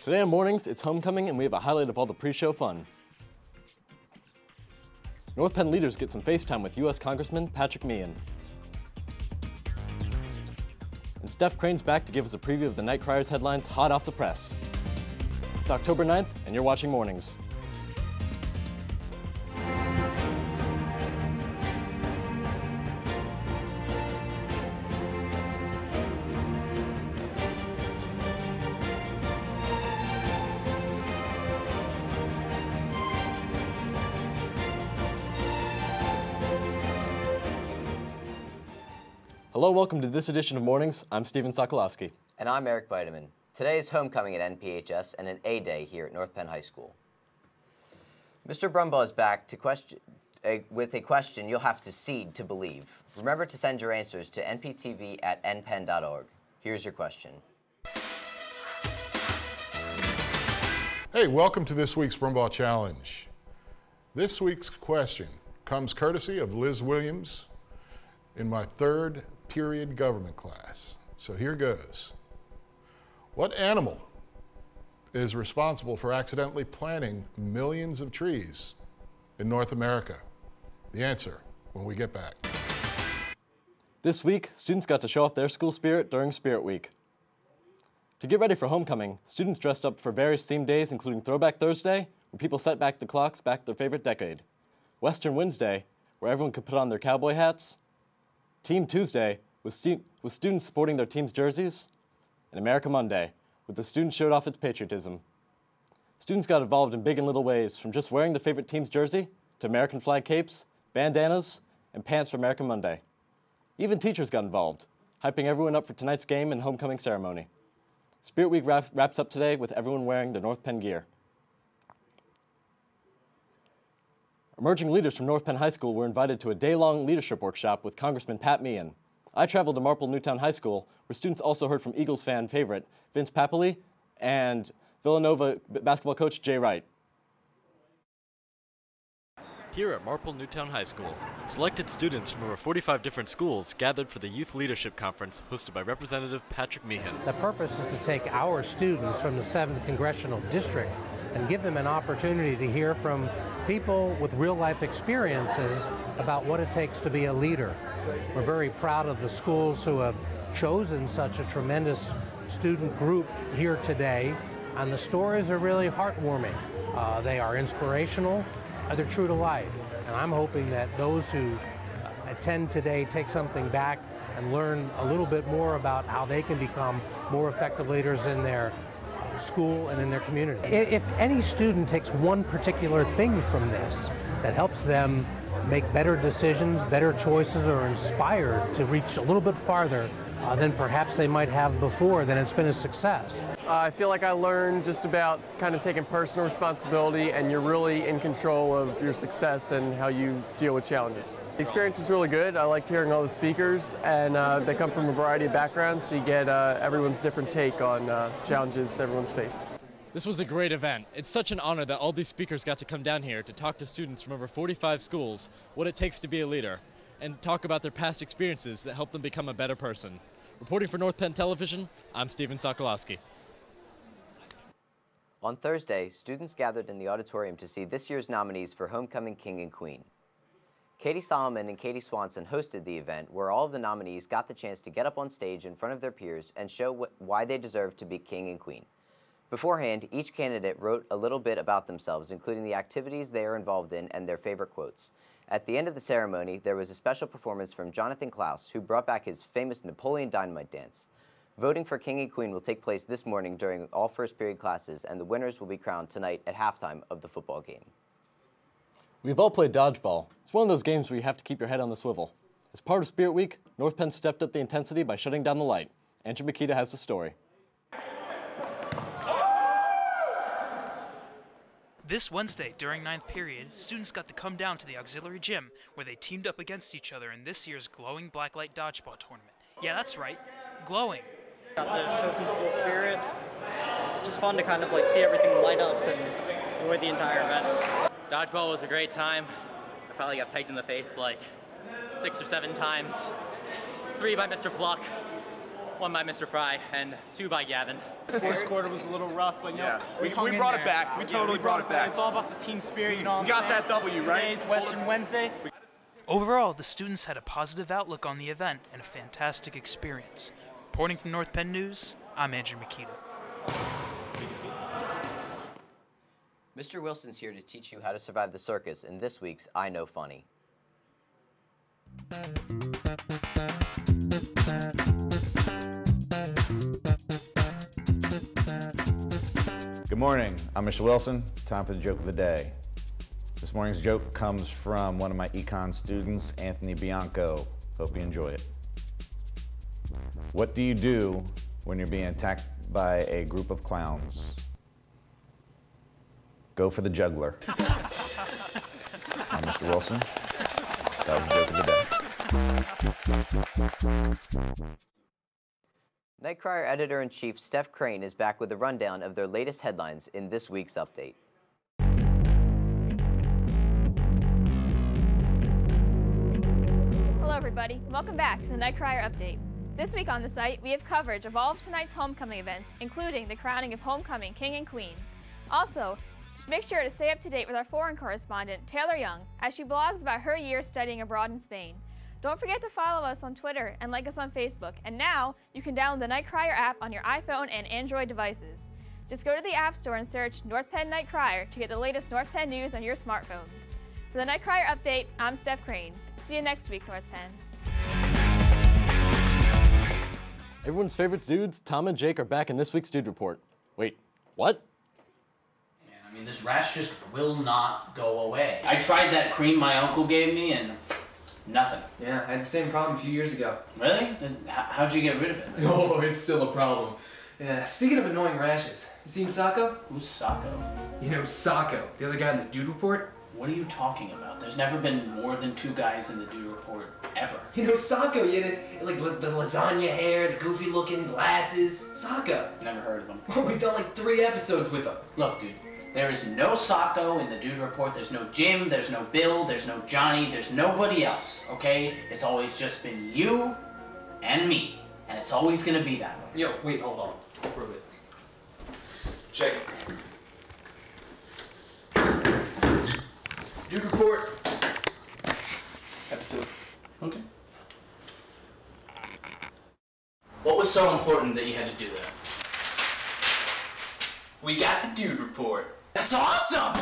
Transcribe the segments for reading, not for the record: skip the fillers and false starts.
Today on Mornings, it's homecoming and we have a highlight of all the pre-show fun. North Penn leaders get some FaceTime with U.S. Congressman Patrick Meehan. And Steph Crane's back to give us a preview of the Night Criers headlines hot off the press. It's October 9th, and you're watching Mornings. Hello, welcome to this edition of Mornings. I'm Steven Sokolowski. And I'm Eric Bideman. Today is homecoming at NPHS and an A-Day here at North Penn High School. Mr. Brumbaugh is back with a question you'll have to seed to believe. Remember to send your answers to nptv@npenn.org. Here's your question. Hey, welcome to this week's Brumbaugh Challenge. This week's question comes courtesy of Liz Williams in my third period government class. So here goes. What animal is responsible for accidentally planting millions of trees in North America? The answer when we get back. This week, students got to show off their school spirit during Spirit Week. To get ready for homecoming, students dressed up for various themed days, including Throwback Thursday, where people set back the clocks back to their favorite decade, Western Wednesday, where everyone could put on their cowboy hats, Team Tuesday, with students sporting their team's jerseys, and America Monday, with the students showed off its patriotism. Students got involved in big and little ways, from just wearing their favorite team's jersey to American flag capes, bandanas, and pants for America Monday. Even teachers got involved, hyping everyone up for tonight's game and homecoming ceremony. Spirit Week wraps up today with everyone wearing their North Penn gear. Emerging leaders from North Penn High School were invited to a day-long leadership workshop with Congressman Pat Meehan. I traveled to Marple Newtown High School, where students also heard from Eagles fan favorite Vince Papali and Villanova basketball coach Jay Wright. Here at Marple Newtown High School, selected students from over 45 different schools gathered for the Youth Leadership Conference hosted by Representative Patrick Meehan. The purpose is to take our students from the 7th Congressional District and give them an opportunity to hear from people with real-life experiences about what it takes to be a leader. We're very proud of the schools who have chosen such a tremendous student group here today, and the stories are really heartwarming. They are inspirational, and they're true to life. And I'm hoping that those who attend today take something back and learn a little bit more about how they can become more effective leaders in their school and in their community. If any student takes one particular thing from this that helps them make better decisions, better choices, or inspired to reach a little bit farther than perhaps they might have before, then it's been a success. I feel like I learned just about kind of taking personal responsibility, and you're really in control of your success and how you deal with challenges. The experience was really good. I liked hearing all the speakers, and they come from a variety of backgrounds, so you get everyone's different take on challenges everyone's faced. This was a great event. It's such an honor that all these speakers got to come down here to talk to students from over 45 schools what it takes to be a leader and talk about their past experiences that help them become a better person. Reporting for North Penn Television, I'm Steven Sokolowski. On Thursday, students gathered in the auditorium to see this year's nominees for Homecoming King and Queen. Katie Solomon and Katie Swanson hosted the event, where all of the nominees got the chance to get up on stage in front of their peers and show why they deserve to be king and queen. Beforehand, each candidate wrote a little bit about themselves, including the activities they are involved in and their favorite quotes. At the end of the ceremony, there was a special performance from Jonathan Klaus, who brought back his famous Napoleon Dynamite dance. Voting for King and Queen will take place this morning during all first period classes, and the winners will be crowned tonight at halftime of the football game. We've all played Dodgeball. It's one of those games where you have to keep your head on the swivel. As part of Spirit Week, North Penn stepped up the intensity by shutting down the light. Andrew Makita has the story. This Wednesday, during 9th period, students got to come down to the auxiliary gym where they teamed up against each other in this year's glowing Blacklight Dodgeball tournament. Yeah, that's right, glowing. Got to show some school spirit. Just fun to kind of like see everything light up and enjoy the entire event. Dodgeball was a great time. I probably got pegged in the face like 6 or 7 times. 3 by Mr. Fluck. one by Mr. Fry, and 2 by Gavin. The first quarter was a little rough, but you know, we hung in brought there. it back. We totally brought it back. It's all about the team spirit, you know what We I'm got saying? that W, right? Today's Western Wednesday. Overall, the students had a positive outlook on the event and a fantastic experience. Reporting from North Penn News, I'm Andrew Makita. Mr. Wilson's here to teach you how to survive the circus in this week's I Know Funny. Good morning, I'm Mr. Wilson. Time for the joke of the day. This morning's joke comes from one of my econ students, Anthony Bianco. Hope you enjoy it. What do you do when you're being attacked by a group of clowns? Go for the juggler. I'm Mr. Wilson. That was the joke of the day. Nightcrier Editor-in-Chief Steph Crane is back with a rundown of their latest headlines in this week's update. Hello everybody, welcome back to the Nightcrier Update. This week on the site, we have coverage of all of tonight's homecoming events, including the crowning of homecoming king and queen. Also, just make sure to stay up to date with our foreign correspondent, Taylor Young, as she blogs about her year studying abroad in Spain. Don't forget to follow us on Twitter and like us on Facebook. And now, you can download the Nightcrier app on your iPhone and Android devices. Just go to the App Store and search North Penn Nightcrier to get the latest North Penn news on your smartphone. For the Nightcrier Update, I'm Steph Crane. See you next week, North Penn. Everyone's favorite dudes, Tom and Jake, are back in this week's Dude Report. Wait, what? Man, I mean, this rash just will not go away. I tried that cream my uncle gave me and nothing. Yeah, I had the same problem a few years ago. Really? Then how'd you get rid of it? Oh, it's still a problem. Yeah, speaking of annoying rashes, you seen Sacco? Who's Sacco? You know Sacco, the other guy in the Dude Report? What are you talking about? There's never been more than 2 guys in the Dude Report, ever. You know Sacco, you had like the lasagna hair, the goofy looking glasses. Sacco. Never heard of him. Well, we've done like 3 episodes with him. Look, dude, there is no Sacco in the Dude Report. There's no Jim, there's no Bill, there's no Johnny, there's nobody else, okay? It's always just been you and me, and it's always gonna be that way. Yo, wait, hold on. I'll prove it. Check it. Dude Report. Episode. Okay. What was so important that you had to do that? We got the Dude Report. That's awesome!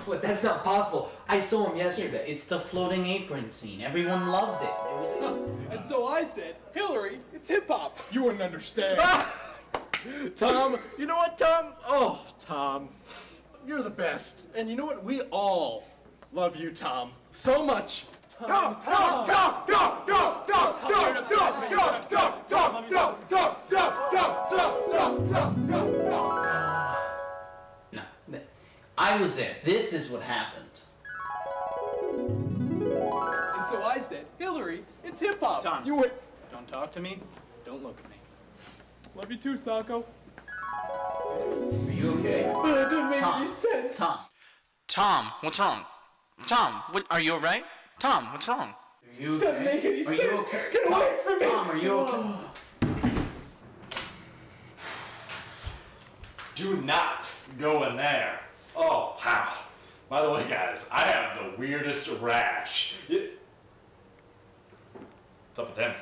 What, that's not possible. I saw him yesterday. It's the floating apron scene. Everyone loved it. And so I said, Hillary, it's hip-hop. You wouldn't understand. Tom, you know what, Tom? Oh, Tom, you're the best. And you know what? We all love you, Tom, so much. Tom. No, I was there. This is what happened. And so I said, Hillary, it's hip-hop. Tom, you would. Don't talk to me. Don't look at me. Love you too, Sacco. Are you okay? It didn't make any sense. Tom, what's wrong? Tom, are you alright? Tom, what's wrong? Are you okay? Doesn't make any sense. You okay? Get away from me. Tom, are you okay? Do not go in there. Oh, wow. By the way, guys, I have the weirdest rash. What's up with him?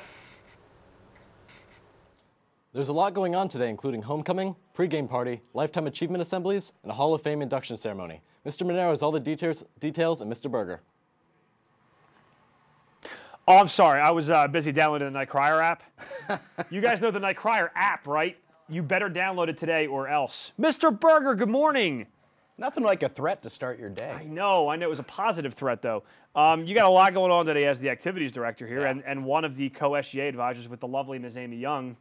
There's a lot going on today, including homecoming, pregame party, lifetime achievement assemblies, and a Hall of Fame induction ceremony. Mr. Monero has all the details, and Mr. Berger. Oh, I'm sorry. I was busy downloading the Nightcrier app. You guys know the Nightcrier app, right? You better download it today or else. Mr. Berger, good morning. Nothing like a threat to start your day. I know. It was a positive threat, though. You got a lot going on today as the activities director here, and one of the co-SGA advisors with the lovely Ms. Amy Young,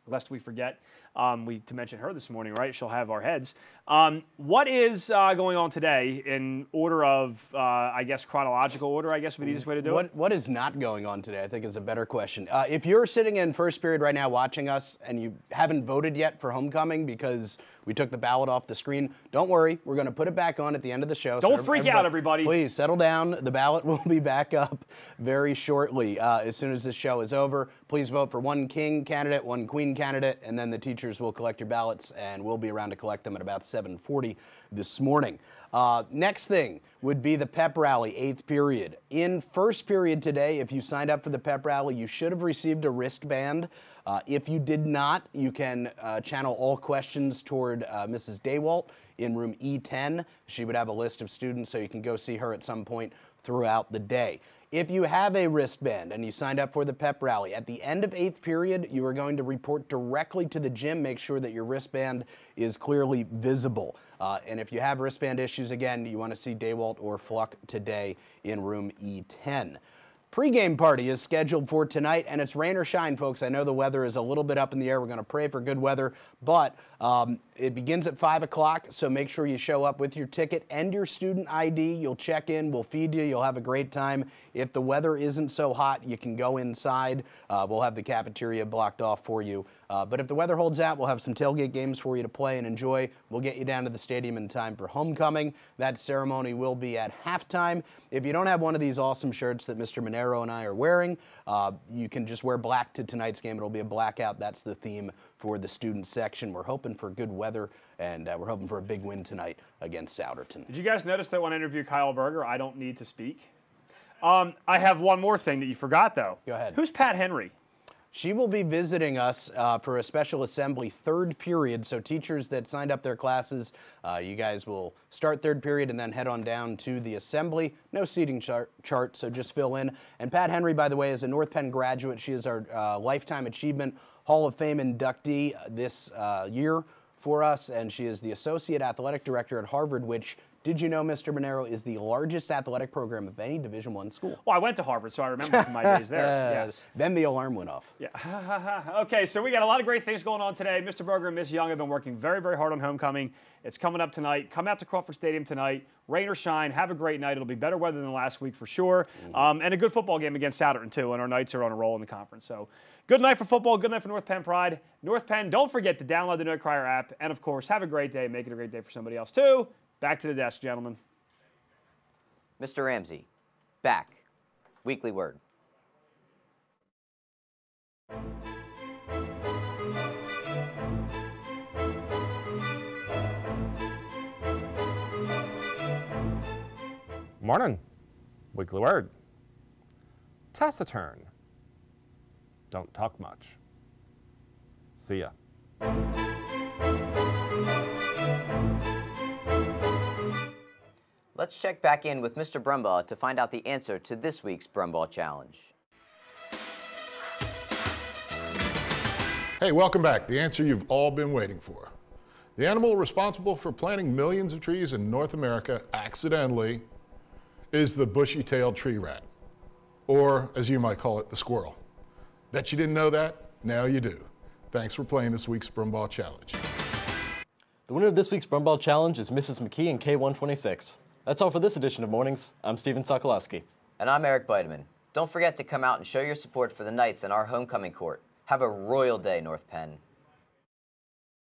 lest we forget. To mention her this morning, right? She'll have our heads. What is going on today in order of, I guess, chronological order, I guess would be the easiest way to do it? What is not going on today, I think, is a better question. If you're sitting in first period right now watching us and you haven't voted yet for homecoming because we took the ballot off the screen, don't worry. We're going to put it back on at the end of the show. Don't freak out, everybody. Please settle down. The ballot will be back up very shortly. As soon as this show is over, please vote for one king candidate, one queen candidate, and then the teachers will collect your ballots, and we'll be around to collect them at about 7:40 this morning. Next thing would be the Pep Rally, 8th period. In first period today, if you signed up for the Pep Rally, you should have received a wristband. If you did not, you can channel all questions toward Mrs. Daywalt in room E10. She would have a list of students, so you can go see her at some point throughout the day. If you have a wristband and you signed up for the Pep Rally, at the end of 8th period, you are going to report directly to the gym. Make sure that your wristband is clearly visible. And if you have wristband issues, again, you want to see Daywalt or Fluck today in room E10. Pregame party is scheduled for tonight, and it's rain or shine, folks. I know the weather is a little bit up in the air. We're going to pray for good weather, but it begins at 5 o'clock, so make sure you show up with your ticket and your student ID. You'll check in. We'll feed you. You'll have a great time. If the weather isn't so hot, you can go inside. We'll have the cafeteria blocked off for you. But if the weather holds out, we'll have some tailgate games for you to play and enjoy. We'll get you down to the stadium in time for homecoming. That ceremony will be at halftime. If you don't have one of these awesome shirts that Mr. Monero and I are wearing, you can just wear black to tonight's game. It'll be a blackout. That's the theme for the student section. We're hoping for good weather, and we're hoping for a big win tonight against Souderton. Did you guys notice that when I interviewed Kyle Berger, I don't need to speak? I have one more thing that you forgot, though. Go ahead. Who's Pat Henry? She will be visiting us for a special assembly 3rd period. So teachers that signed up their classes, you guys will start 3rd period and then head on down to the assembly. No seating chart, so just fill in. And Pat Henry, by the way, is a North Penn graduate. She is our Lifetime Achievement Hall of Fame inductee this year for us, and she is the Associate Athletic Director at Harvard, which, did you know, Mr. Monero, is the largest athletic program of any Division I school? Well, I went to Harvard, so I remember from my days there. Yes. Then the alarm went off. Yeah. Okay, so we got a lot of great things going on today. Mr. Berger and Ms. Young have been working very, very hard on homecoming. It's coming up tonight. Come out to Crawford Stadium tonight. Rain or shine, have a great night. It'll be better weather than last week for sure. And a good football game against Souderton, too, and our Knights are on a roll in the conference. So good night for football, good night for North Penn Pride. North Penn, don't forget to download the Night Crier app. And, of course, have a great day. Make it a great day for somebody else, too. Back to the desk, gentlemen. Mr. Ramsey, back. Weekly word. Morning. Weekly word. Taciturn. Don't talk much. See ya. Let's check back in with Mr. Brumbaugh to find out the answer to this week's Brumbaugh Challenge. Hey, welcome back. The answer you've all been waiting for. The animal responsible for planting millions of trees in North America accidentally is the bushy-tailed tree rat, or as you might call it, the squirrel. Bet you didn't know that? Now you do. Thanks for playing this week's Brumbaugh Challenge. The winner of this week's Brumbaugh Challenge is Mrs. McKee in K126. That's all for this edition of Mornings. I'm Steven Sokolowski. And I'm Eric Bideman. Don't forget to come out and show your support for the Knights in our homecoming court. Have a royal day, North Penn.